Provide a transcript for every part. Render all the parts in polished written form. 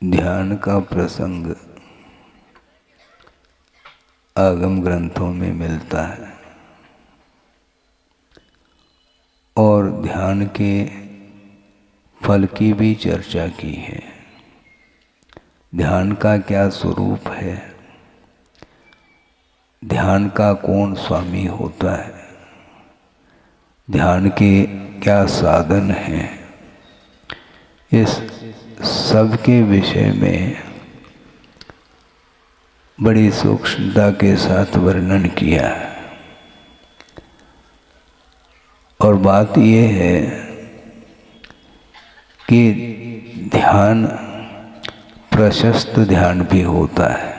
ध्यान का प्रसंग आगम ग्रंथों में मिलता है और ध्यान के फल की भी चर्चा की है। ध्यान का क्या स्वरूप है, ध्यान का कौन स्वामी होता है, ध्यान के क्या साधन हैं, इस सब के विषय में बड़ी सूक्ष्मता के साथ वर्णन किया है। और बात यह है कि ध्यान प्रशस्त ध्यान भी होता है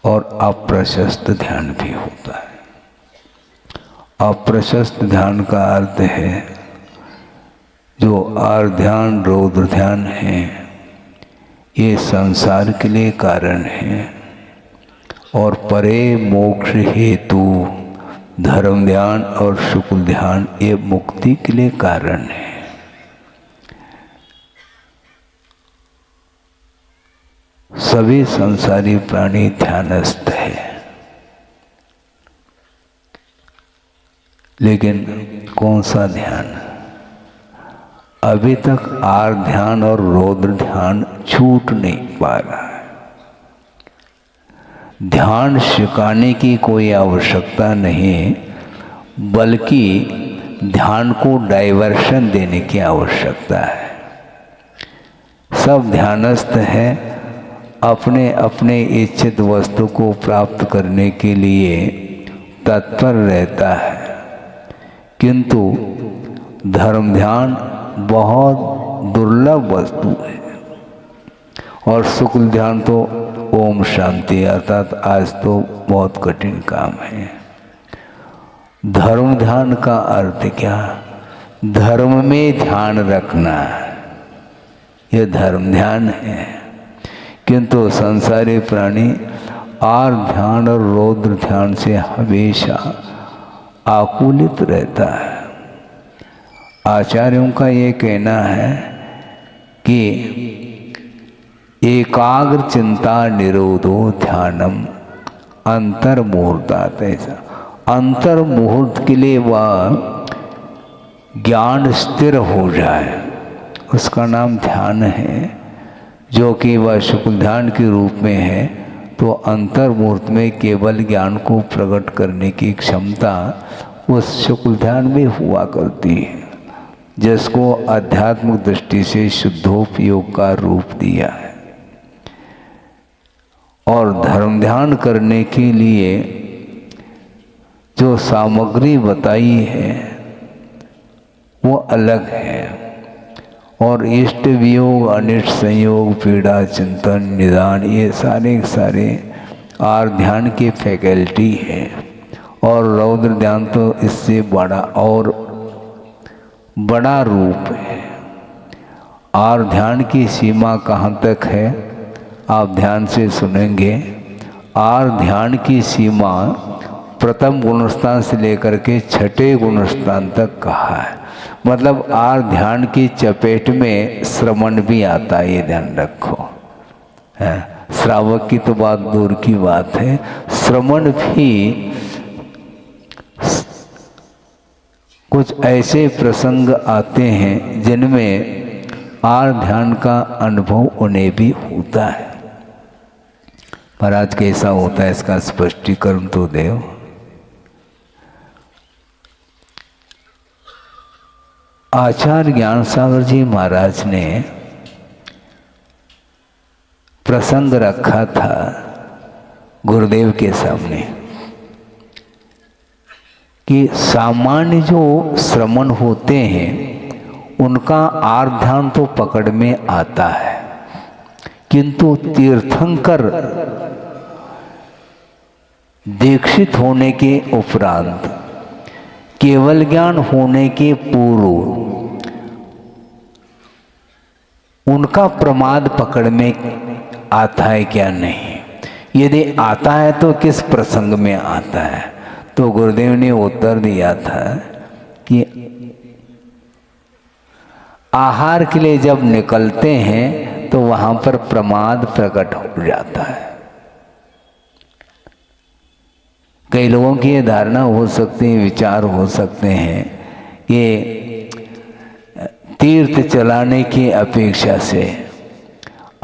और अप्रशस्त ध्यान भी होता है। अप्रशस्त ध्यान का अर्थ है जो आर्ध्यान रौद्र ध्यान है, ये संसार के लिए कारण है और परे मोक्ष हेतु धर्म ध्यान और शुक्ल ध्यान ये मुक्ति के लिए कारण है। सभी संसारी प्राणी ध्यानस्थ है, लेकिन कौन सा ध्यान? अभी तक आर ध्यान और रौद्र ध्यान छूट नहीं पा रहा है। ध्यान सिखाने की कोई आवश्यकता नहीं, बल्कि ध्यान को डाइवर्शन देने की आवश्यकता है। सब ध्यानस्थ है, अपने अपने इच्छित वस्तु को प्राप्त करने के लिए तत्पर रहता है, किंतु धर्म ध्यान बहुत दुर्लभ वस्तु है। और शुक्ल ध्यान तो ओम शांति अर्थात आज तो बहुत कठिन काम है। धर्म ध्यान का अर्थ क्या? धर्म में ध्यान रखना, यह धर्म ध्यान है। किंतु संसारी प्राणी आर ध्यान और रौद्र ध्यान से हमेशा आकुलित रहता है। आचार्यों का ये कहना है कि एकाग्र चिंता निरोधो ध्यानम अंतर्मुहूर्तात्। अंतर मुहूर्त के लिए वह ज्ञान स्थिर हो जाए, उसका नाम ध्यान है। जो कि वह शुक्ल ध्यान के रूप में है, तो अंतर मुहूर्त में केवल ज्ञान को प्रकट करने की क्षमता उस शुक्ल ध्यान में हुआ करती है, जिसको आध्यात्मिक दृष्टि से शुद्धोपयोग का रूप दिया है। और धर्म ध्यान करने के लिए जो सामग्री बताई है वो अलग है। और इष्ट वियोग, अनिष्ट संयोग, पीड़ा, चिंतन, निदान, ये सारे आर ध्यान की फैकल्टी है। और रौद्र ध्यान तो इससे बड़ा और बड़ा रूप है। आर ध्यान की सीमा कहाँ तक है आप ध्यान से सुनेंगे। आर ध्यान की सीमा प्रथम गुणस्थान से लेकर के छठे गुणस्थान तक कहा है। मतलब आर ध्यान की चपेट में श्रवण भी आता है, ये ध्यान रखो। श्रावक की तो बात दूर की बात है, श्रवण भी कुछ ऐसे प्रसंग आते हैं जिनमें आर ध्यान का अनुभव उन्हें भी होता है। महाराज कैसा होता है इसका स्पष्टीकरण तो देव। आचार्य ज्ञान सागर जी महाराज ने प्रसंग रखा था गुरुदेव के सामने कि सामान्य जो श्रवण होते हैं उनका आर ध्यान तो पकड़ में आता है, किंतु तीर्थंकर दीक्षित होने के उपरांत, केवल ज्ञान होने के पूर्व उनका प्रमाद पकड़ में आता है क्या नहीं? यदि आता है तो किस प्रसंग में आता है? तो गुरुदेव ने उत्तर दिया था कि आहार के लिए जब निकलते हैं तो वहां पर प्रमाद प्रकट हो जाता है। कई लोगों की ये धारणा हो सकती है, विचार हो सकते हैं कि तीर्थ चलाने की अपेक्षा से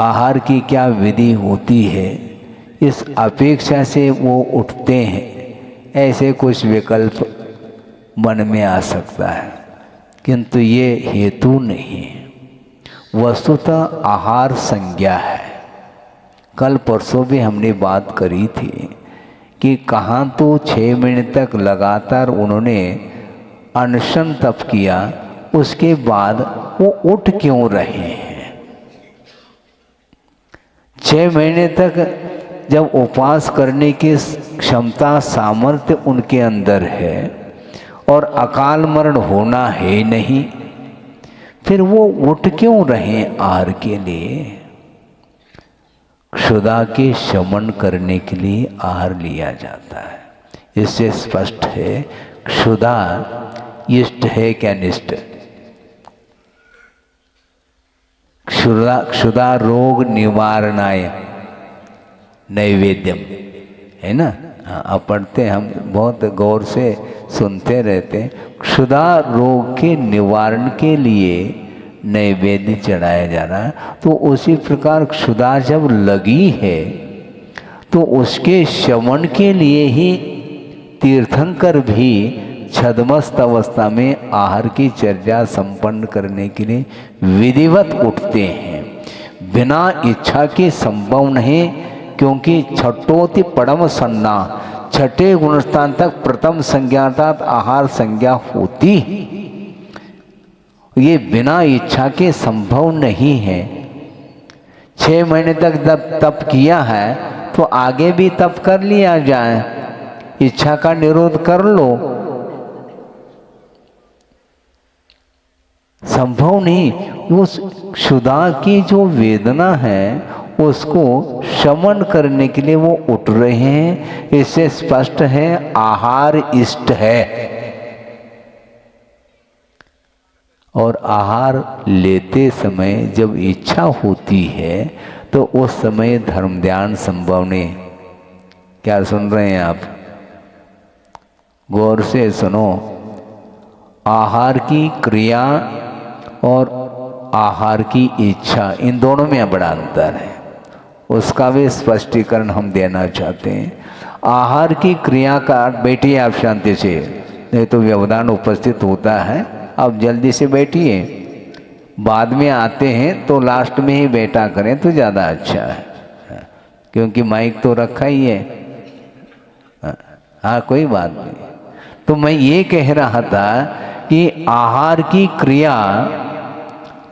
आहार की क्या विधि होती है, इस अपेक्षा से वो उठते हैं, ऐसे कुछ विकल्प मन में आ सकता है, किंतु ये हेतु नहीं। वस्तुतः आहार संज्ञा है। कल परसों भी हमने बात करी थी कि कहाँ तो 6 महीने तक लगातार उन्होंने अनशन तप किया, उसके बाद वो उठ क्यों रहे हैं? 6 महीने तक जब उपवास करने की क्षमता सामर्थ्य उनके अंदर है और अकाल मरण होना है नहीं, फिर वो उठ क्यों रहे आहार के लिए? क्षुधा के शमन करने के लिए आहार लिया जाता है। इससे स्पष्ट है क्षुधा इष्ट है क्या निष्ठ? क्षुधा रोग निवारणाय नैवेद्यम, है ना? हाँ, अब पढ़ते हम बहुत गौर से सुनते रहते हैं। क्षुधा रोग के निवारण के लिए नैवेद्य चढ़ाया जा रहा है। तो उसी प्रकार क्षुधा जब लगी है तो उसके शमन के लिए ही तीर्थंकर भी छद्मस्त अवस्था में आहार की चर्या संपन्न करने के लिए विधिवत उठते हैं। बिना इच्छा के संभव नहीं, क्योंकि छठोति परम सन्ना, छठे गुणस्थान तक प्रथम संज्ञा अर्थात आहार संज्ञा होती, ये बिना इच्छा के संभव नहीं है। 6 महीने तक जब तप किया है तो आगे भी तप कर लिया जाए, इच्छा का निरोध कर लो, संभव नहीं। उस क्षुधा की जो वेदना है उसको शमन करने के लिए वो उठ रहे हैं। इससे स्पष्ट है आहार इष्ट है। और आहार लेते समय जब इच्छा होती है तो उस समय धर्म ध्यान संभव नहीं। क्या सुन रहे हैं आप? गौर से सुनो। आहार की क्रिया और आहार की इच्छा, इन दोनों में बड़ा अंतर है, उसका भी स्पष्टीकरण हम देना चाहते हैं। आहार की क्रिया का, बैठिए आप शांति से, नहीं तो व्यवधान उपस्थित होता है। अब जल्दी से बैठिए, बाद में आते हैं तो लास्ट में ही बैठा करें तो ज़्यादा अच्छा है, क्योंकि माइक तो रखा ही है। हाँ, कोई बात नहीं। तो मैं ये कह रहा था कि आहार की क्रिया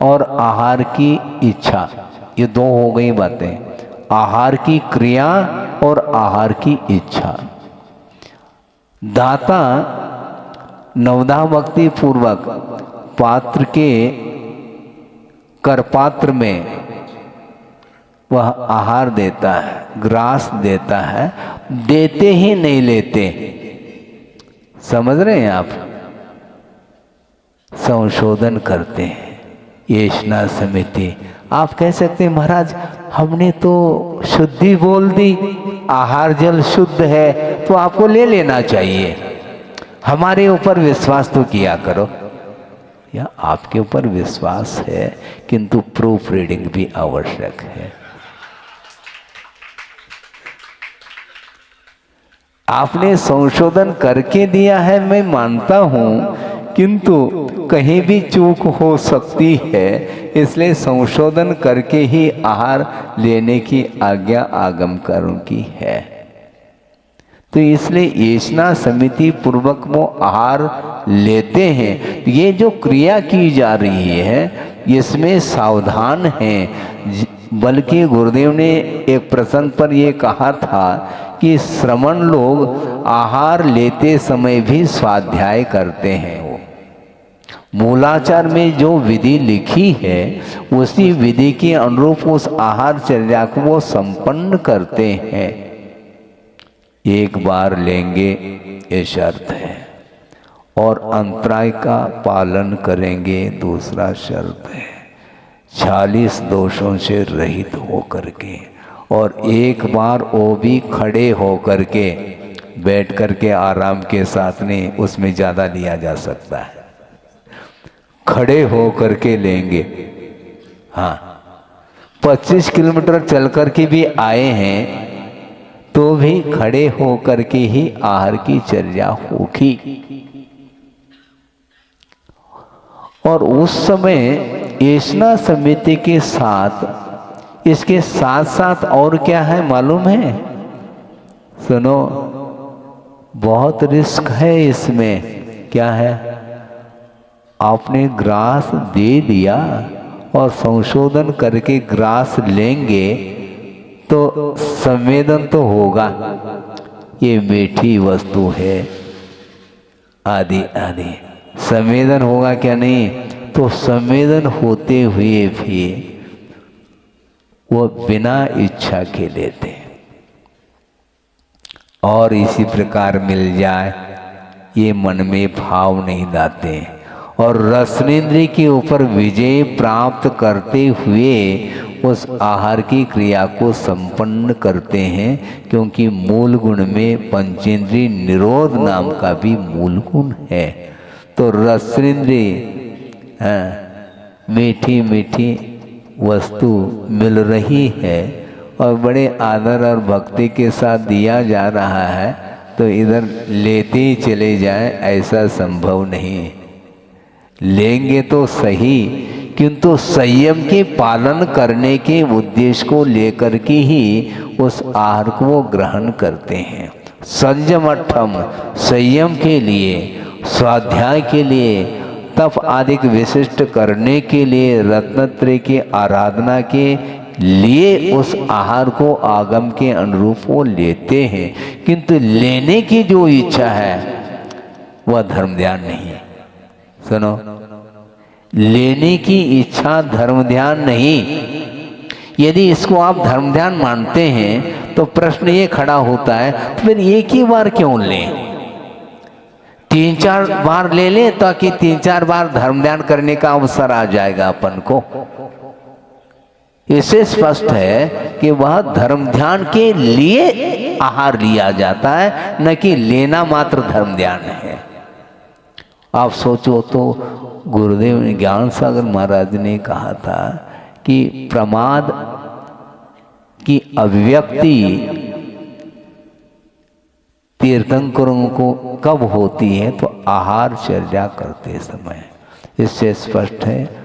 और आहार की इच्छा, ये दो हो गई बातें। आहार की क्रिया और आहार की इच्छा। दाता नवधा भक्ति पूर्वक पात्र के करपात्र में वह आहार देता है, ग्रास देता है, देते ही नहीं लेते। समझ रहे हैं आप? संशोधन करते हैं। येषणा समिति, आप कह सकते हैं महाराज हमने तो शुद्धि बोल दी, आहार जल शुद्ध है तो आपको ले लेना चाहिए, हमारे ऊपर विश्वास तो किया करो। या आपके ऊपर विश्वास है, किंतु प्रूफ रीडिंग भी आवश्यक है। आपने संशोधन करके दिया है, मैं मानता हूं, किंतु कहीं भी चूक हो सकती है, इसलिए संशोधन करके ही आहार लेने की आज्ञा आगमकारों की है। तो इसलिए येषणा समिति पूर्वक वो आहार लेते हैं। ये जो क्रिया की जा रही है इसमें सावधान हैं। बल्कि गुरुदेव ने एक प्रसंग पर ये कहा था कि श्रमण लोग आहार लेते समय भी स्वाध्याय करते हैं। वो मूलाचार में जो विधि लिखी है उसी विधि के अनुरूप उस आहार चर्या को वो संपन्न करते हैं। एक बार लेंगे ये शर्त है, और अंतराय का पालन करेंगे दूसरा शर्त है। 40 दोषों से रहित हो करके, और एक बार वो भी खड़े हो करके, बैठ करके आराम के साथ नहीं, उसमें ज़्यादा लिया जा सकता है। खड़े हो करके लेंगे। हाँ, 25 किलोमीटर चल कर के भी आए हैं तो भी खड़े हो करके ही आहार की चर्या होगी। और उस समय येषणा समिति के साथ, इसके साथ साथ और क्या है मालूम है? सुनो, बहुत रिस्क है इसमें। क्या है? आपने ग्रास दे दिया और संशोधन करके ग्रास लेंगे तो संवेदन तो होगा, ये मीठी वस्तु है आदि आदि। संवेदन होगा क्या नहीं? तो संवेदन होते हुए भी वो बिना इच्छा के लेते हैं। और इसी प्रकार मिल जाए, ये मन में भाव नहीं लाते, और रसनेन्द्रिय के ऊपर विजय प्राप्त करते हुए उस आहार की क्रिया को संपन्न करते हैं। क्योंकि मूल गुण में पंचेंद्रिय निरोध नाम का भी मूल गुण है। तो रसनेन्द्रिय मीठी मीठी वस्तु मिल रही है और बड़े आदर और भक्ति के साथ दिया जा रहा है, तो इधर लेते ही चले जाएं, ऐसा संभव नहीं। लेंगे तो सही, किंतु संयम के पालन करने के उद्देश्य को लेकर के ही उस आहार को वो ग्रहण करते हैं। संयमठम, संयम के लिए, स्वाध्याय के लिए, तप आदि विशिष्ट करने के लिए, रत्नत्रय की आराधना के लिए उस आहार को आगम के अनुरूप वो लेते हैं। किंतु लेने की जो इच्छा है वह धर्म ध्यान नहीं है। सुनो, लेने की इच्छा धर्म ध्यान नहीं। यदि इसको आप धर्म ध्यान मानते हैं तो प्रश्न ये खड़ा होता है, तो फिर एक ही बार क्यों लें? 3-4 बार ले लें ताकि 3-4 बार धर्म ध्यान करने का अवसर आ जाएगा अपन को। इससे स्पष्ट है कि वह धर्म ध्यान के लिए आहार लिया जाता है, न कि लेना मात्र धर्म ध्यान है। आप सोचो तो गुरुदेव ने, ज्ञान सागर महाराज ने कहा था कि प्रमाद की अभिव्यक्ति तीर्थंकरों को कब होती है? तो आहार चर्या करते समय। इससे स्पष्ट है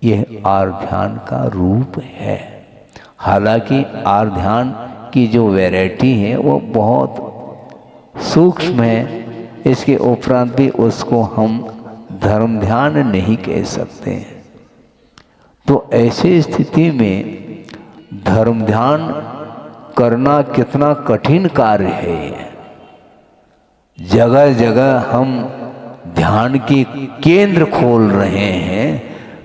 यह आर ध्यान का रूप है। हालांकि आर ध्यान की जो वैरायटी है वो बहुत सूक्ष्म है, इसके उपरांत भी उसको हम धर्म ध्यान नहीं कह सकते। तो ऐसी स्थिति में धर्म ध्यान करना कितना कठिन कार्य है। जगह जगह हम ध्यान के केंद्र खोल रहे हैं,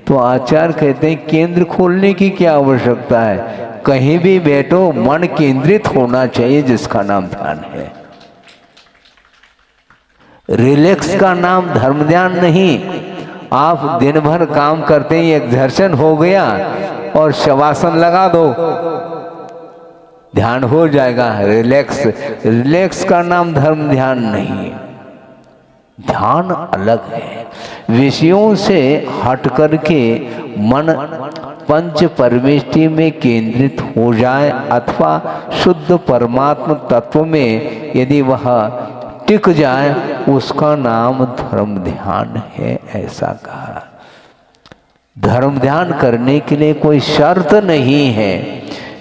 तो आचार्य कहते हैं केंद्र खोलने की क्या आवश्यकता है? कहीं भी बैठो, मन केंद्रित होना चाहिए, जिसका नाम ध्यान है। रिलैक्स का नाम धर्म ध्यान नहीं। आप दिन भर काम करते ही एक्सर्शन हो गया और शवासन लगा दो, ध्यान हो जाएगा। रिलैक्स, रिलैक्स का नाम धर्म ध्यान नहीं। ध्यान अलग है। विषयों से हट करके मन पंच परमेष्टि में केंद्रित हो जाए अथवा शुद्ध परमात्म तत्व में यदि वह टिक जाए, उसका नाम धर्म ध्यान है, ऐसा कहा। धर्म ध्यान करने के लिए कोई शर्त नहीं है।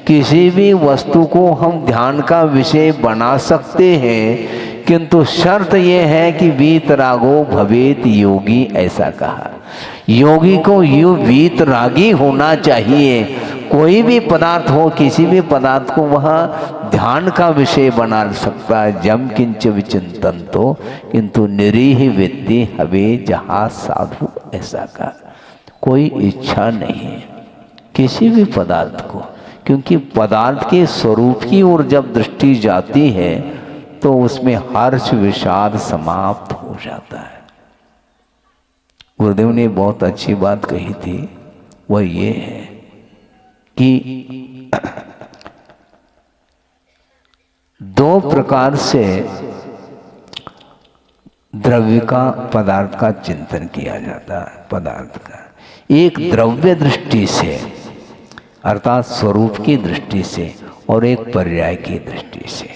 किसी भी वस्तु को हम ध्यान का विषय बना सकते हैं, किंतु शर्त यह है कि वीतरागो भवेत योगी, ऐसा कहा। योगी को यू वीतरागी होना चाहिए। कोई भी पदार्थ हो, किसी भी पदार्थ को वह ध्यान का विषय बना सकता है। जम किंच विचिंतन तो किंतु निरीह विद्धि हवे जहाँ साधु, ऐसा कहा। कोई इच्छा नहीं है किसी भी पदार्थ को, क्योंकि पदार्थ के स्वरूप की ओर जब दृष्टि जाती है तो उसमें हर्ष विषाद समाप्त हो जाता है। गुरुदेव ने बहुत अच्छी बात कही थी। वह ये है कि दो प्रकार से द्रव्य का, पदार्थ का चिंतन किया जाता है। पदार्थ का एक द्रव्य दृष्टि से अर्थात स्वरूप की दृष्टि से और एक पर्याय की दृष्टि से।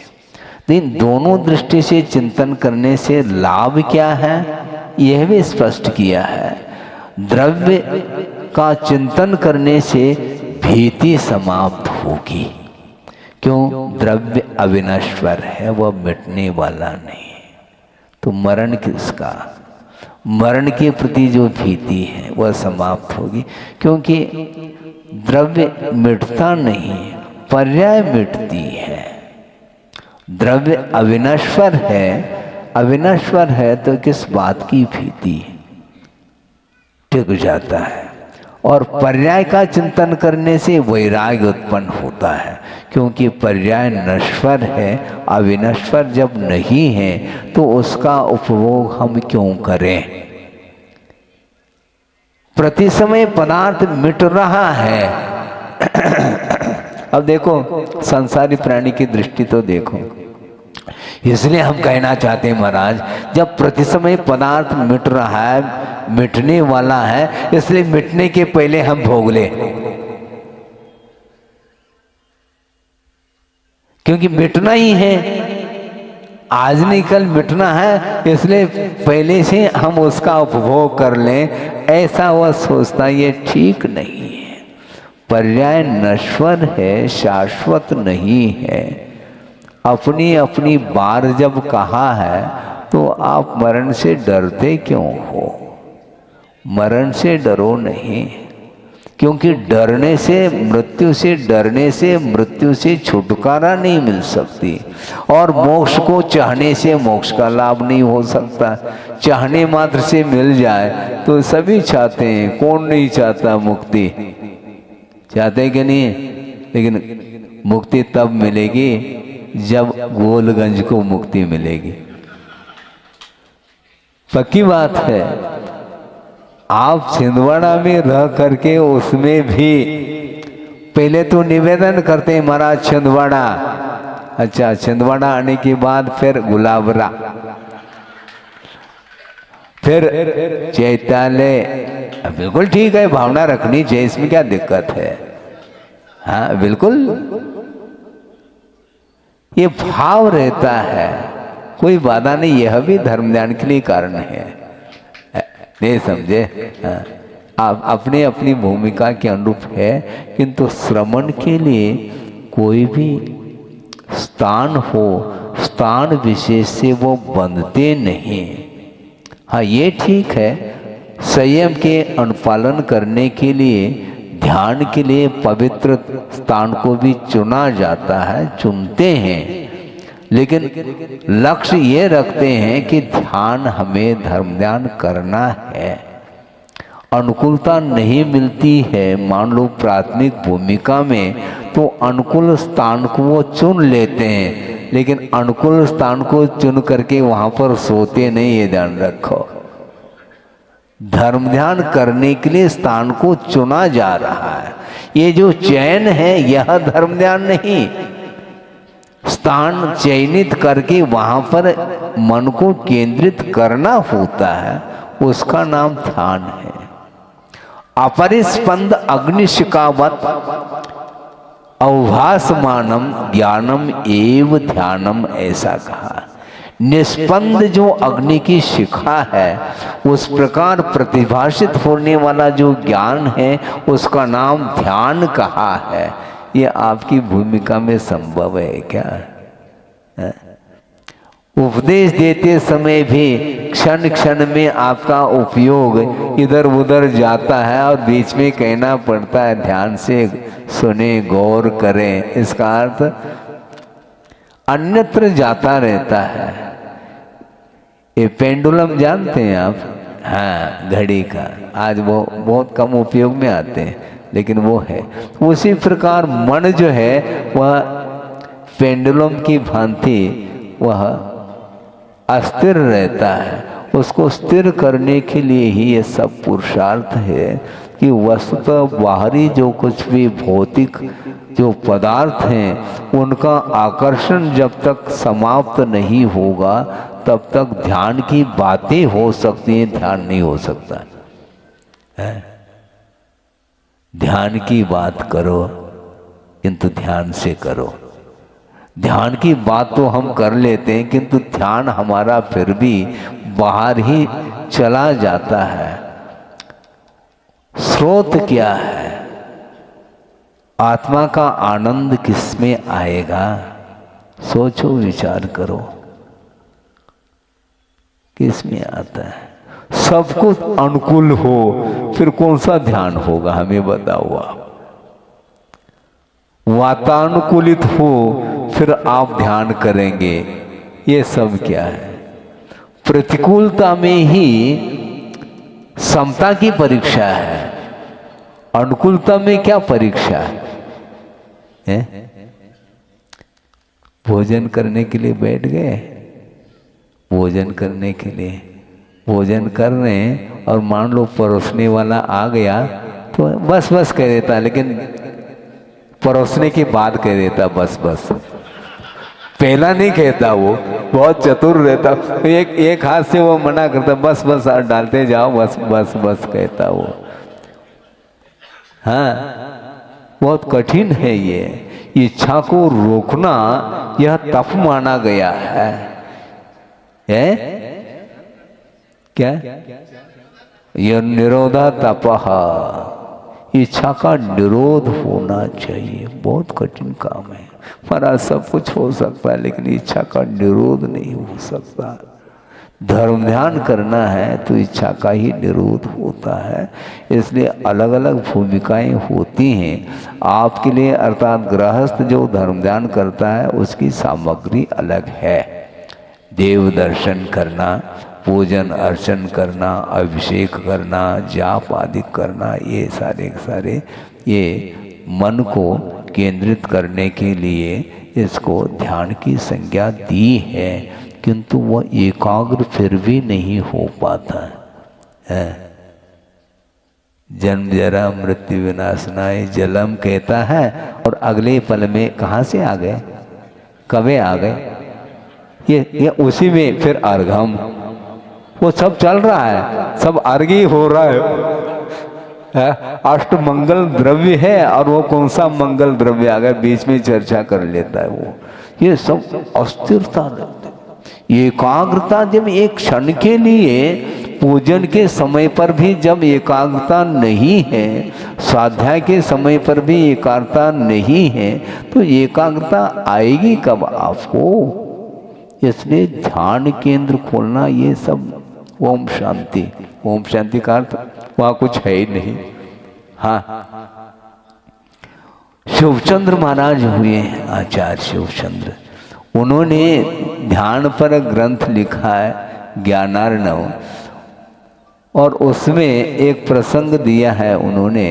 इन दोनों दृष्टि से चिंतन करने से लाभ क्या है यह भी स्पष्ट किया है। द्रव्य का चिंतन करने से भीति समाप्त होगी। क्यों? द्रव्य अविनश्वर है, वह मिटने वाला नहीं है। तो मरण किसका? मरण के प्रति जो भीति है वह समाप्त होगी, क्योंकि द्रव्य मिटता नहीं, पर्याय मिटती है। द्रव्य अविनश्वर है, अविनश्वर है तो किस बात की भीति? टिक जाता है। और पर्याय का चिंतन करने से वैराग्य उत्पन्न होता है, क्योंकि पर्याय नश्वर है, अविनश्वर जब नहीं है तो उसका उपभोग हम क्यों करें? प्रति समय पदार्थ मिट रहा है। अब देखो संसारी प्राणी की दृष्टि तो देखो, इसलिए हम कहना चाहते हैं महाराज, जब प्रति समय पदार्थ मिट रहा है, मिटने वाला है, इसलिए मिटने के पहले हम भोग ले, क्योंकि मिटना ही है, आज नहीं कल मिटना है, इसलिए पहले से हम उसका उपभोग कर लें, ऐसा वह सोचता ये ठीक नहीं है। पर्याय नश्वर है, शाश्वत नहीं है। अपनी अपनी बार जब कहा है तो आप मरण से डरते क्यों हो? मरण से डरो नहीं, क्योंकि डरने से, मृत्यु से डरने से मृत्यु से छुटकारा नहीं मिल सकती, और मोक्ष को चाहने से मोक्ष का लाभ नहीं हो सकता। चाहने मात्र से मिल जाए तो सभी चाहते हैं, कौन नहीं चाहता मुक्ति? चाहते कि नहीं? लेकिन मुक्ति तब मिलेगी जब गोलगंज को मुक्ति मिलेगी। पक्की बात है। आप छिंदवाड़ा में रह करके उसमें भी पहले तो निवेदन करते हैं महाराज छिंदवाड़ा, अच्छा छिंदवाड़ा आने के बाद फिर गुलाबरा, फिर चैत्यालय। बिल्कुल ठीक है, भावना रखनी चाहिए, इसमें क्या दिक्कत है? हाँ बिल्कुल, ये भाव रहता है, कोई बाधा नहीं। यह भी धर्म ध्यान के लिए कारण है, नहीं समझे? आप अपने अपनी भूमिका के अनुरूप है, किंतु श्रवण के लिए कोई भी स्थान हो, स्थान विशेष से वो बंधते नहीं। हाँ ये ठीक है, संयम के अनुपालन करने के लिए, ध्यान के लिए पवित्र स्थान को भी चुना जाता है, चुनते हैं, लेकिन लक्ष्य ये रखते हैं कि ध्यान हमें धर्म ध्यान करना है। अनुकूलता नहीं मिलती है, मान लो प्राथमिक भूमिका में, तो अनुकूल स्थान को वो चुन लेते हैं, लेकिन अनुकूल स्थान को चुन करके वहां पर सोते नहीं, ये ध्यान रखो। धर्म ध्यान करने के लिए स्थान को चुना जा रहा है। ये जो चयन है यह धर्म ध्यान नहीं, स्थान चयनित करके वहां पर मन को केंद्रित करना होता है, उसका नाम ध्यान है। अपरिस्पंद अग्निशिखावत अवभासमानम ज्ञानम एव ध्यानम, ऐसा कहा। निष्पंद जो अग्नि की शिखा है, उस प्रकार प्रतिभाषित होने वाला जो ज्ञान है उसका नाम ध्यान कहा है। ये आपकी भूमिका में संभव है क्या? उपदेश देते समय भी क्षण क्षण में आपका उपयोग इधर उधर जाता है और बीच में कहना पड़ता है ध्यान से सुने, गौर करें। इसका अर्थ अन्यत्र जाता रहता है। ये पेंडुलम जानते हैं आप? हाँ, घड़ी का आज वो बहुत कम उपयोग में आते हैं, लेकिन वो है। उसी प्रकार मन जो है वह पेंडुलम की भांति वह अस्थिर रहता है। उसको स्थिर करने के लिए ही ये सब पुरुषार्थ है कि वस्तुतः बाहरी जो कुछ भी भौतिक जो पदार्थ हैं उनका आकर्षण जब तक समाप्त नहीं होगा तब तक ध्यान की बातें हो सकती हैं, ध्यान नहीं हो सकता है। ध्यान की बात करो किंतु ध्यान से करो। ध्यान की बात तो हम कर लेते हैं किंतु ध्यान हमारा फिर भी बाहर ही चला जाता है। स्रोत क्या है? आत्मा का आनंद किसमें आएगा? सोचो, विचार करो, किसमें आता है? सब कुछ अनुकूल हो फिर कौन सा ध्यान होगा, हमें बताओ आप। वातानुकूलित हो फिर आप ध्यान करेंगे। ये सब क्या है? प्रतिकूलता में ही समता की परीक्षा है, अनुकूलता में क्या परीक्षा है? भोजन करने के लिए बैठ गए, भोजन करने के लिए भोजन कर रहे हैं और मान लो परोसने वाला आ गया तो बस बस कह देता, लेकिन परोसने के बाद कह देता बस बस, पहला नहीं कहता। वो बहुत चतुर रहता, एक हाथ से वो मना करता, बस बस डालते जाओ, बस बस बस कहता वो। हाँ, बहुत कठिन है ये। इच्छा को रोकना यह तप माना गया है। क्या? यह निरोधा तपः, इच्छा का निरोध होना चाहिए। बहुत कठिन काम है। महाराज सब कुछ हो सकता है लेकिन इच्छा का निरोध नहीं हो सकता। धर्म ध्यान करना है तो इच्छा का ही निरोध होता है। इसलिए अलग अलग भूमिकाएं होती हैं आपके लिए, अर्थात गृहस्थ जो धर्म ध्यान करता है उसकी सामग्री अलग है। देव दर्शन करना, पूजन अर्चन करना, अभिषेक करना, जाप आदि करना, ये सारे ये मन को केंद्रित करने के लिए इसको ध्यान की संज्ञा दी है, किंतु वह एकाग्र फिर भी नहीं हो पाता है। जन्म जरा मृत्यु विनाशनाय जलम कहता है और अगले पल में कहाँ से आ गए, कबे आ गए? ये उसी में फिर अर्घम, वो सब चल रहा है, सब अर्घ ही हो रहा है। अष्ट मंगल द्रव्य है और वो कौन सा मंगल द्रव्य आ गया बीच में चर्चा कर लेता है वो। ये सब अस्थिरता, एकाग्रता जब एक क्षण के लिए, पूजन के समय पर भी जब एकाग्रता नहीं है, स्वाध्याय के समय पर भी एकाग्रता नहीं है, तो एकाग्रता आएगी कब आपको? इसलिए ध्यान केंद्र खोलना, ये सब ओम शांति, ओम शांति का अर्थ वहाँ कुछ है ही नहीं। हाँ, शिवचंद्र महाराज हुए आचार्य शिवचंद्र, उन्होंने ध्यान पर ग्रंथ लिखा है ज्ञानार्णव, और उसमें एक प्रसंग दिया है उन्होंने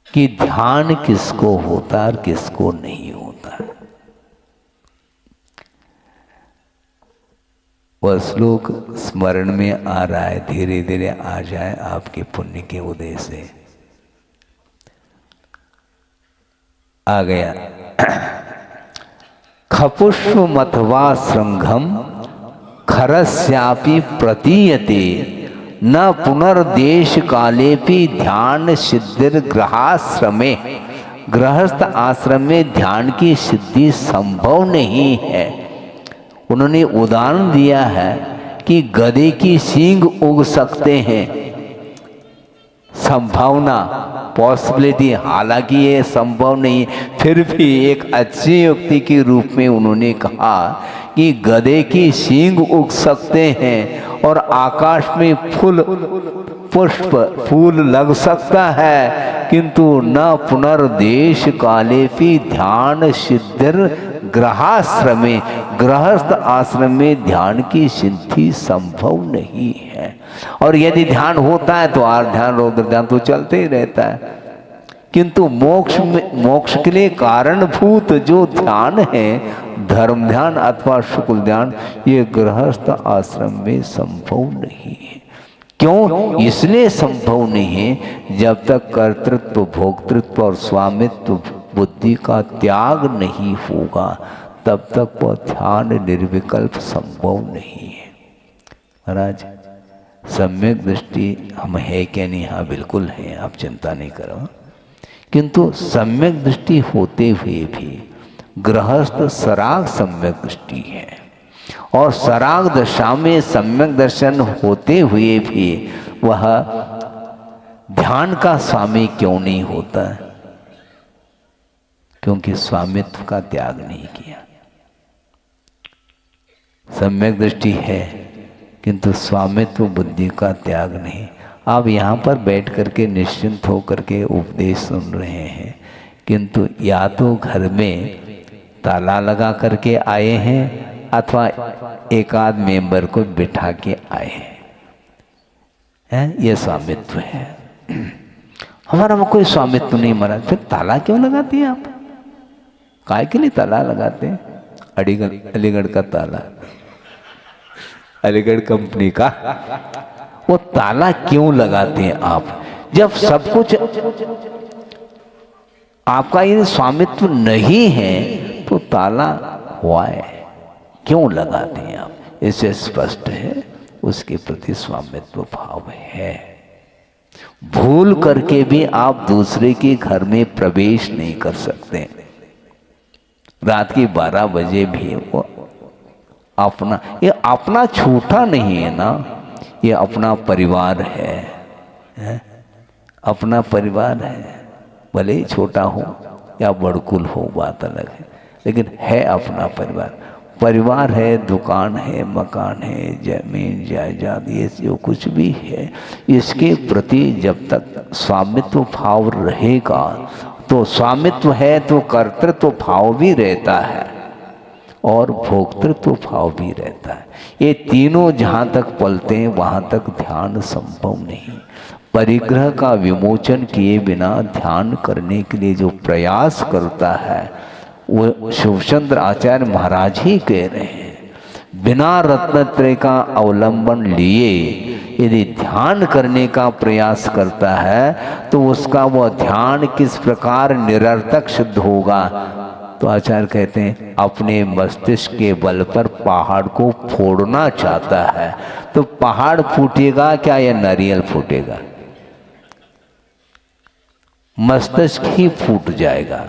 कि ध्यान किसको होता और किसको नहीं होता। वह श्लोक स्मरण में आ रहा है, धीरे धीरे आ जाए आपके पुण्य के उदय से। आ गया। खपुष्पमथवा श्रृंघम खरस्यापि प्रतीयते न पुनर्देश कालेपि ध्यान सिद्धिर गृहाश्रमे। गृहस्थ आश्रम में ध्यान की सिद्धि संभव नहीं है। उन्होंने उदाहरण दिया है कि गधे की सींग उग सकते हैं, संभावना, पॉसिबिलिटी, हालांकि ये संभव नहीं, फिर भी एक अच्छी युक्ति के रूप में उन्होंने कहा कि गधे की सींग उग सकते हैं और आकाश में फूल, पुष्प, फूल लग सकता है, किंतु न पुनर्देश कालेपि ध्यान सिद्धिर गृहाश्रमे। गृहस्थ आश्रम में ध्यान की सिद्धि संभव नहीं है। और यदि ध्यान होता है तो आर ध्यान, रौद्र ध्यान तो चलते ही रहता है, किंतु मोक्ष के लिए कारणभूत जो ध्यान है, धर्म ध्यान अथवा शुक्ल ध्यान ये गृहस्थ आश्रम में संभव नहीं है। क्यों? इसलिए संभव नहीं है जब तक कर्तृत्व, भोक्तृत्व और स्वामित्व बुद्धि का त्याग नहीं होगा, तब तक वह ध्यान निर्विकल्प संभव नहीं है। महाराज, सम्यक दृष्टि हम है क्या? नहीं, हाँ बिल्कुल है, आप चिंता नहीं करो। किंतु सम्यक दृष्टि होते हुए भी गृहस्थ सराग सम्यक दृष्टि है, और सराग दशा में सम्यक दर्शन होते हुए भी वह ध्यान का स्वामी क्यों नहीं होता? क्योंकि स्वामित्व का त्याग नहीं किया। सम्यक दृष्टि है किंतु स्वामित्व बुद्धि का त्याग नहीं। आप यहाँ पर बैठ करके निश्चिंत हो करके उपदेश सुन रहे हैं, किंतु या तो घर में ताला लगा करके आए हैं अथवा एक आध मेंबर को बिठा के आए हैं। ये स्वामित्व है। हमारा में कोई स्वामित्व नहीं। महाराज, फिर ताला क्यों लगाते हैं आप? काय के लिए ताला लगाते हैं? अलीगढ़ का ताला, अलीगढ़ कंपनी का वो ताला क्यों लगाते हैं आप? जब सब कुछ आपका ये स्वामित्व नहीं है तो ताला हुआ है, क्यों लगाते हैं आप? इससे स्पष्ट है उसके प्रति स्वामित्व भाव है। भूल करके भी आप दूसरे के घर में प्रवेश नहीं कर सकते। रात के 12 बजे भी वो अपना, ये अपना छोटा नहीं है ना, ये अपना परिवार है? अपना परिवार है। भले ही छोटा हो या बड़कुल हो, बात अलग है, लेकिन है अपना परिवार। परिवार है, दुकान है, मकान है, जमीन जायदाद, ये जो कुछ भी है, इसके प्रति जब तक स्वामित्व भाव रहेगा तो स्वामित्व है तो कर्तृत्व भाव भी रहता है और भोक्तृत्व भाव भी रहता है। ये तीनों जहाँ तक पलते हैं वहाँ तक ध्यान संभव नहीं। परिग्रह का विमोचन किए बिना ध्यान करने के लिए जो प्रयास करता है वो शिवचंद्र आचार्य महाराज ही कह रहे हैं। बिना रत्नत्रय का अवलंबन लिए यदि ध्यान करने का प्रयास करता है तो उसका वह ध्यान किस प्रकार निरर्थक सिद्ध होगा। तो आचार्य कहते हैं अपने मस्तिष्क के बल पर पहाड़ को फोड़ना चाहता है तो पहाड़ फूटेगा क्या या नारियल फूटेगा? मस्तिष्क ही फूट जाएगा।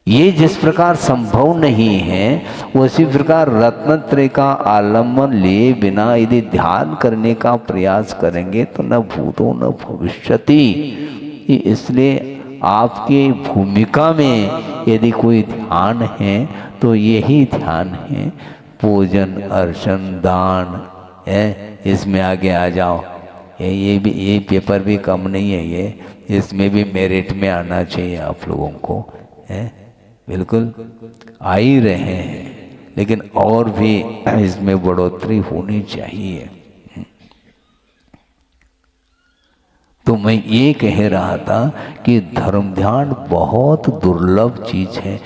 ये जिस प्रकार संभव नहीं है उसी प्रकार रत्नत्रय का आलम्बन लिए बिना यदि ध्यान करने का प्रयास करेंगे तो न भूतो न भविष्यति। इसलिए आपकी भूमिका में यदि कोई ध्यान है तो यही ध्यान है, पूजन अर्चन दान है। इसमें आगे आ जाओ, ये भी, ये पेपर भी कम नहीं है, ये इसमें भी मेरिट में आना चाहिए आप लोगों को, है बिल्कुल आ ही रहे हैं, लेकिन और भी इसमें बढ़ोतरी होनी चाहिए। तो मैं ये कह रहा था कि धर्म ध्यान बहुत दुर्लभ चीज है।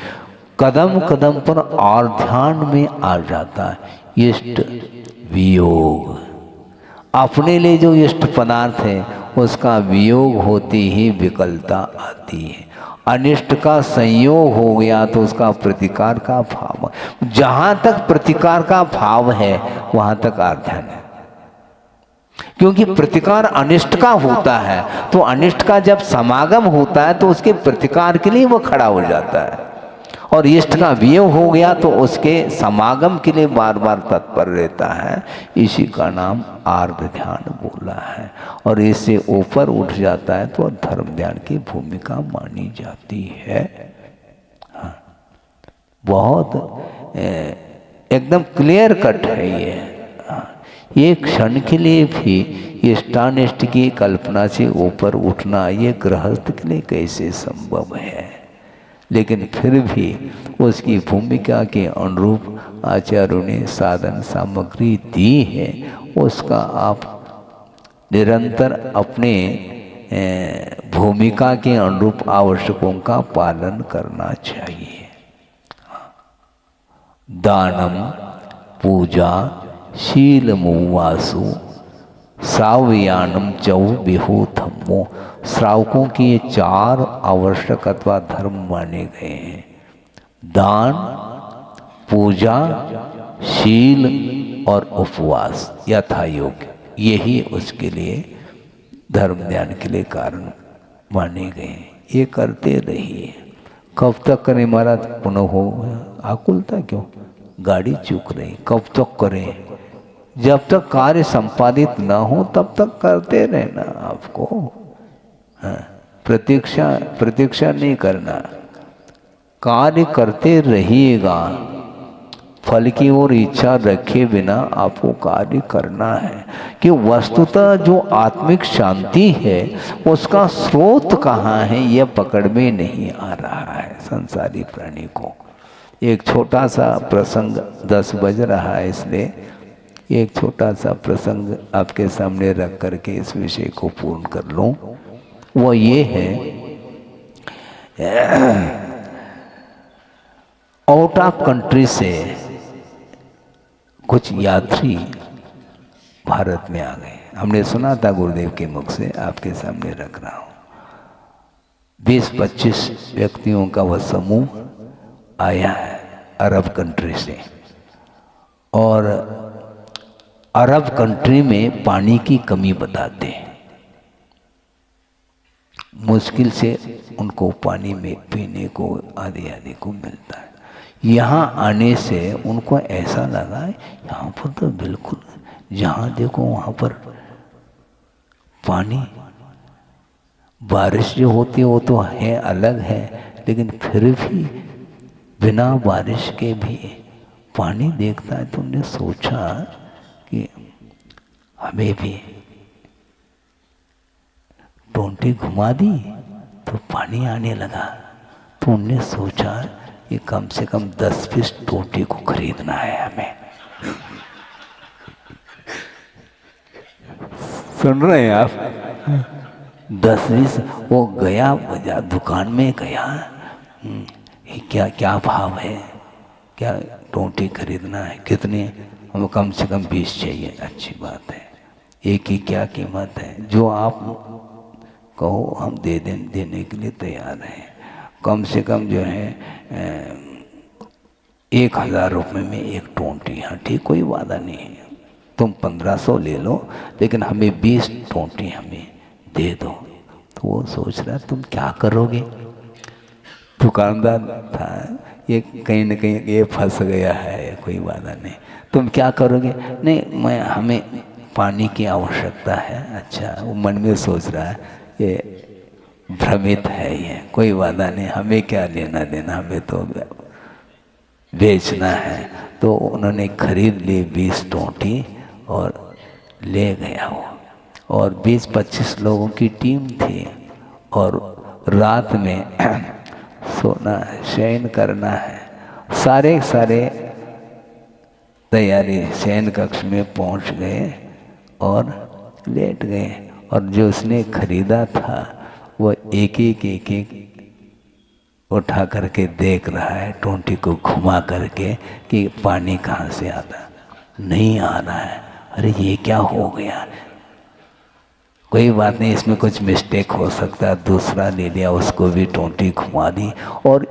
कदम कदम पर और ध्यान में आ जाता है इष्ट वियोग। अपने लिए जो इष्ट पदार्थ है उसका वियोग होते ही विकलता आती है। अनिष्ट का संयोग हो गया तो उसका प्रतिकार का भाव, जहां तक प्रतिकार का भाव है वहां तक आध्यान है। क्योंकि प्रतिकार अनिष्ट का होता है तो अनिष्ट का जब समागम होता है तो उसके प्रतिकार के लिए वो खड़ा हो जाता है, और इष्ट का वियोग हो गया तो उसके समागम के लिए बार बार तत्पर रहता है। इसी का नाम आर्ध ध्यान बोला है, और इससे ऊपर उठ जाता है तो धर्म ध्यान की भूमिका मानी जाती है। हाँ, बहुत एकदम क्लियर कट है ये। ये क्षण के लिए भी इष्टानिष्ट की कल्पना से ऊपर उठना ये गृहस्थ के लिए कैसे संभव है? लेकिन फिर भी उसकी भूमिका के अनुरूप आचार्यों ने साधन सामग्री दी है, उसका आप निरंतर अपने भूमिका के अनुरूप आवश्यकों का पालन करना चाहिए। दानम पूजा शीलमुवासु सावयानम चौ विभूतमो। श्रावकों की ये 4 आवश्यक अथवा धर्म माने गए हैं। दान, पूजा, शील और उपवास यथा योग्य, यही उसके लिए धर्म ध्यान के लिए कारण माने गए हैं। ये करते रहिए। कब तक करें महाराज? पुनः हो आकुलता क्यों? गाड़ी चूक रही, कब तक करें? जब तक कार्य संपादित न हो तब तक करते रहना आपको। हाँ, प्रतीक्षा नहीं करना, कार्य करते रहिएगा। फल की ओर इच्छा रखे बिना आपको कार्य करना है कि वस्तुतः जो आत्मिक शांति है उसका स्रोत कहाँ है, यह पकड़ में नहीं आ रहा है संसारी प्राणी को। एक छोटा सा प्रसंग, 10 बज रहा है इसलिए एक छोटा सा प्रसंग आपके सामने रख करके इस विषय को पूर्ण कर लूं। वो ये है, आउट ऑफ कंट्री से कुछ यात्री भारत में आ गए। हमने सुना था गुरुदेव के मुख से, आपके सामने रख रहा हूँ। 20-25 व्यक्तियों का वह समूह आया है अरब कंट्री से, और अरब कंट्री में पानी की कमी बताते हैं। मुश्किल से उनको पानी में पीने को आदि को मिलता है। यहाँ आने से उनको ऐसा लगा यहाँ पर तो बिल्कुल जहाँ देखो वहाँ पर पानी, बारिश जो होती है वो तो है अलग है, लेकिन फिर भी बिना बारिश के भी पानी देखता है। तो उन्होंने सोचा कि हमें भी टोंटी घुमा दी तो पानी आने लगा। तो उन्होंने सोचा कि कम से कम 10 पीस टोंटी को खरीदना है हमें। सुन रहे हैं आप? 10-20 वो गया बाजार, दुकान में गया, क्या क्या भाव है, क्या टोंटी खरीदना है, कितने? हमें कम से कम 20 चाहिए। अच्छी बात है। एक की क्या कीमत है? जो आप कहो हम देने के लिए तैयार हैं। कम से कम जो है 1000 रुपये में एक टोंटी। हाँ ठीक, कोई वादा नहीं है, तुम 1500 ले लो, लेकिन हमें 20 टोंटी हमें दे दो। तो वो सोच रहा तुम क्या करोगे? दुकानदार था ये, कहीं न कहीं ये फंस गया है, कोई वादा नहीं। तुम क्या करोगे? नहीं, हमें पानी की आवश्यकता है। अच्छा, वो मन में सोच रहा है ये भ्रमित है, ये कोई वादा नहीं, हमें क्या लेना देना, हमें तो बेचना है। तो उन्होंने खरीद ली 20 टोंटी और ले गया वो। और 20-25 लोगों की टीम थी, और रात में सोना है, शयन करना है, सारे तैयारी, शयन कक्ष में पहुंच गए और लेट गए। और जो उसने खरीदा था वो एक उठा करके देख रहा है, टोंटी को घुमा करके कि पानी कहाँ से आता, नहीं आ रहा है। अरे ये क्या हो गया? कोई बात नहीं, इसमें कुछ मिस्टेक हो सकता है। दूसरा ले लिया, उसको भी टोंटी घुमा दी, और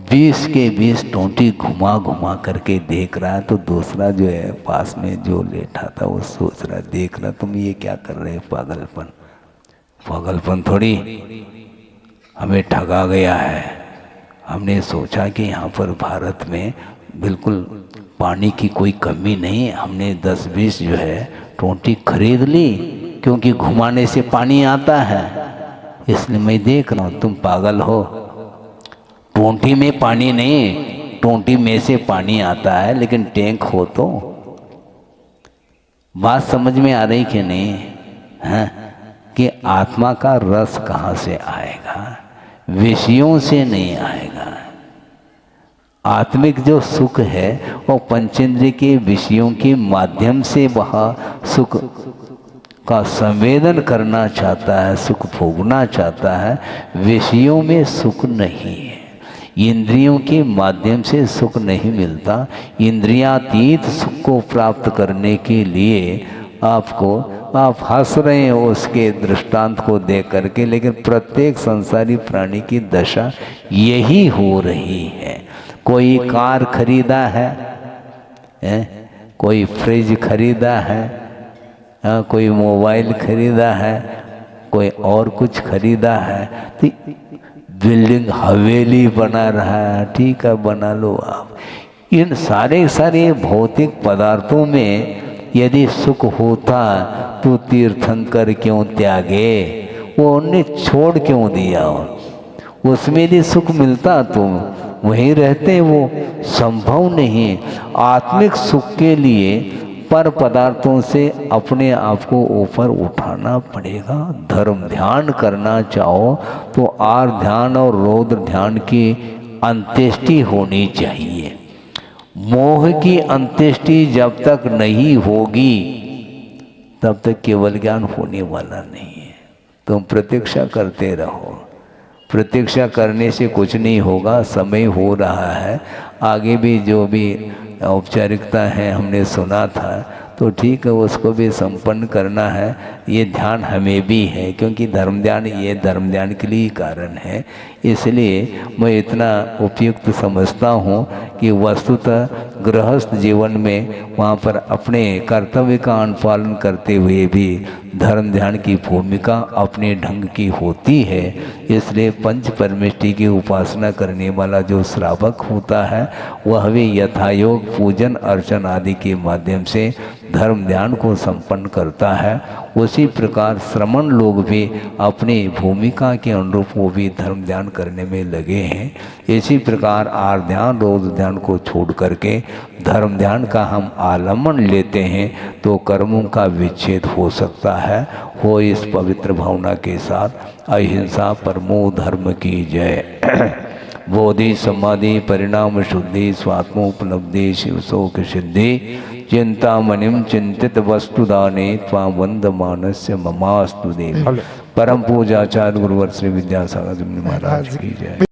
20 के 20 टोंटी घुमा करके देख रहा है। तो दूसरा जो है पास में जो लेटा था वो सोच रहा, देख रहा, तुम ये क्या कर रहे हो? पागलपन थोड़ी, हमें ठगा गया है। हमने सोचा कि यहाँ पर भारत में बिल्कुल पानी की कोई कमी नहीं, हमने 10-20 जो है टोंटी खरीद ली, क्योंकि घुमाने से पानी आता है, इसलिए मैं देख रहा हूँ। तुम पागल हो, टोंटी में पानी नहीं, टोंटी में से पानी आता है, लेकिन टैंक हो तो। बात समझ में आ रही कि नहीं है? कि आत्मा का रस कहाँ से आएगा? विषयों से नहीं आएगा। आत्मिक जो सुख है वो पंचेंद्रिय के विषयों के माध्यम से वह सुख का संवेदन करना चाहता है, सुख भोगना चाहता है। विषयों में सुख नहीं है। इंद्रियों के माध्यम से सुख नहीं मिलता। इंद्रियातीत सुख को प्राप्त करने के लिए आपको, आप हंस रहे हैं उसके दृष्टांत को देख करके, लेकिन प्रत्येक संसारी प्राणी की दशा यही हो रही है। कोई कार खरीदा है, कोई फ्रिज खरीदा है, कोई मोबाइल खरीदा है, कोई और कुछ खरीदा है, तो बिल्डिंग हवेली बना रहा है। ठीक है, बना लो आप। इन सारे भौतिक पदार्थों में यदि सुख होता तो तीर्थंकर क्यों त्यागे, वो उन्हें छोड़ क्यों दिया? उसमें यदि सुख मिलता तो वहीं रहते, वो संभव नहीं। आत्मिक सुख के लिए पर पदार्थों से अपने आप को ऊपर उठाना पड़ेगा। धर्म ध्यान करना चाहो तो आर ध्यान और रौद्र ध्यान की अंत्येष्टि होनी चाहिए। मोह की अंत्येष्टि जब तक नहीं होगी तब तक केवल ज्ञान होने वाला नहीं है। तुम प्रतीक्षा करते रहो, प्रतीक्षा करने से कुछ नहीं होगा। समय हो रहा है, आगे भी जो भी औपचारिकता है हमने सुना था, तो ठीक है, उसको भी संपन्न करना है। ये ध्यान हमें भी है, क्योंकि धर्म ध्यान ये धर्म ध्यान के लिए कारण है। इसलिए मैं इतना उपयुक्त समझता हूँ कि वस्तुतः गृहस्थ जीवन में वहाँ पर अपने कर्तव्य का अनुपालन करते हुए भी धर्म ध्यान की भूमिका अपने ढंग की होती है। इसलिए पंच परमेष्टि की उपासना करने वाला जो श्रावक होता है वह भी यथायोग पूजन अर्चन आदि के माध्यम से धर्म ध्यान को संपन्न करता है। उसी प्रकार श्रमण लोग भी अपनी भूमिका के अनुरूप वो भी धर्म ध्यान करने में लगे हैं। इसी प्रकार आर ध्यान रौद्र ध्यान को छोड़ करके धर्म ध्यान का हम आलम्बन लेते हैं तो कर्मों का विच्छेद हो सकता है। हो इस पवित्र भावना के साथ अहिंसा परमो धर्म की जय। बोधि समाधि परिणाम शुद्धि स्वात्मोपलब्धि शिव शोक सिद्धि चिंतामणिम चिंतित वस्तुदाने त्वां वंदमानस्य ममास्तु देव। परम पूजाचार्य गुरुवर श्री विद्यासागर जी महाराज की जय।